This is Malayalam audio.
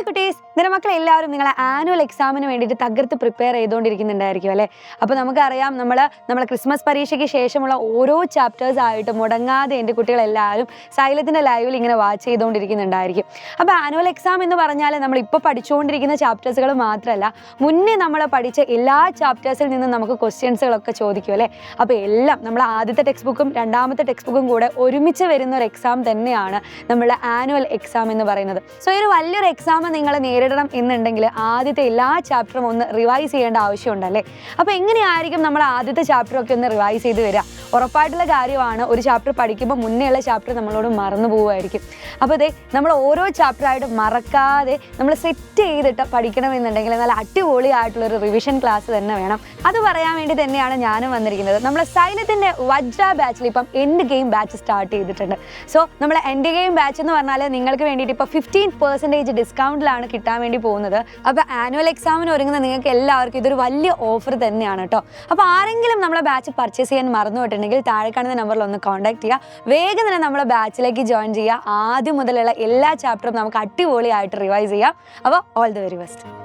ഹായ് കുട്ടീസ്, മക്കളെ എല്ലാവരും നിങ്ങളെ ആനുവൽ എക്സാമിന് വേണ്ടിയിട്ട് തകർത്ത് പ്രിപ്പയർ ചെയ്തുകൊണ്ടിരിക്കുന്നുണ്ടായിരിക്കും അല്ലേ? അപ്പോൾ നമുക്കറിയാം നമ്മളെ ക്രിസ്മസ് പരീക്ഷയ്ക്ക് ശേഷമുള്ള ഓരോ ചാപ്റ്റേഴ്സ് ആയിട്ട് മുടങ്ങാതെ എൻ്റെ കുട്ടികളെല്ലാവരും സൈലത്തിൻ്റെ ലൈവിൽ ഇങ്ങനെ വാച്ച് ചെയ്തുകൊണ്ടിരിക്കുന്നുണ്ടായിരിക്കും. അപ്പോൾ ആനുവൽ എക്സാം എന്ന് പറഞ്ഞാൽ നമ്മളിപ്പോൾ പഠിച്ചുകൊണ്ടിരിക്കുന്ന ചാപ്റ്റേഴ്സുകൾ മാത്രമല്ല, മുന്നേ നമ്മൾ പഠിച്ച എല്ലാ ചാപ്റ്റേഴ്സിൽ നിന്നും നമുക്ക് ക്വസ്റ്റ്യൻസുകളൊക്കെ ചോദിക്കും അല്ലേ? അപ്പോൾ എല്ലാം നമ്മൾ ആദ്യത്തെ ടെക്സ്റ്റ് ബുക്കും രണ്ടാമത്തെ ടെക്സ്റ്റ് ബുക്കും കൂടെ ഒരുമിച്ച് വരുന്ന ഒരു എക്സാം തന്നെയാണ് നമ്മളുടെ ആനുവൽ എക്സാം എന്ന് പറയുന്നത്. സോ ഈ ഒരു വലിയൊരു എക്സാം നിങ്ങൾ നേരിടണം എന്നുണ്ടെങ്കിൽ ആദ്യത്തെ എല്ലാ ചാപ്റ്ററും ഒന്ന് റിവൈസ് ചെയ്യേണ്ട ആവശ്യമുണ്ടല്ലേ? അപ്പോൾ എങ്ങനെയായിരിക്കും നമ്മൾ ആദ്യത്തെ ചാപ്റ്ററൊക്കെ ഒന്ന് റിവൈസ് ചെയ്ത് വരിക? ഉറപ്പായിട്ടുള്ള കാര്യമാണ്, ഒരു ചാപ്റ്റർ പഠിക്കുമ്പോൾ മുന്നേ ഉള്ള ചാപ്റ്റർ നമ്മളോട് മറന്നു പോവുമായിരിക്കും. അപ്പോൾ നമ്മൾ ഓരോ ചാപ്റ്ററായിട്ട് മറക്കാതെ നമ്മൾ സെറ്റ് ചെയ്തിട്ട് പഠിക്കണമെന്നുണ്ടെങ്കിൽ നല്ല അടിപൊളിയായിട്ടുള്ളൊരു റിവിഷൻ ക്ലാസ് തന്നെ വേണം. അത് പറയാൻ വേണ്ടി തന്നെയാണ് ഞാനും വന്നിരിക്കുന്നത്. നമ്മളെ സൈലത്തിൻ്റെ വജ്ര ബാച്ചിൽ ഇപ്പം എൻഡ് ഗെയിം ബാച്ച് സ്റ്റാർട്ട് ചെയ്തിട്ടുണ്ട്. സോ നമ്മളെ എൻഡ് ഗെയിം ബാച്ച് എന്ന് പറഞ്ഞാൽ നിങ്ങൾക്ക് വേണ്ടിയിട്ട് ഇപ്പോൾ 15% ഡിസ്കൗണ്ടിലാണ് കിട്ടാൻ വേണ്ടി പോകുന്നത്. അപ്പോൾ ആനുവൽ എക്സാമിന് ഒരുങ്ങുന്ന നിങ്ങൾക്ക് എല്ലാവർക്കും ഇതൊരു വലിയ ഓഫർ തന്നെയാണ് കേട്ടോ. അപ്പോൾ ആരെങ്കിലും നമ്മളെ ബാച്ച് പർച്ചേസ് ചെയ്യാൻ മറന്നു പോയിട്ടുണ്ടെങ്കിൽ താഴെ കാണുന്ന നമ്പറിൽ ഒന്ന് കോൺടാക്ട് ചെയ്യുക. വേഗം തന്നെ നമ്മളെ ബാച്ചിലേക്ക് ജോയിൻ ചെയ്യുക. ആദ്യം മുതലുള്ള എല്ലാ ചാപ്റ്ററും നമുക്ക് അടിപൊളിയായിട്ട് റിവൈസ് ചെയ്യാം. അപ്പോൾ ഓൾ ദി വെരി ബെസ്റ്റ്.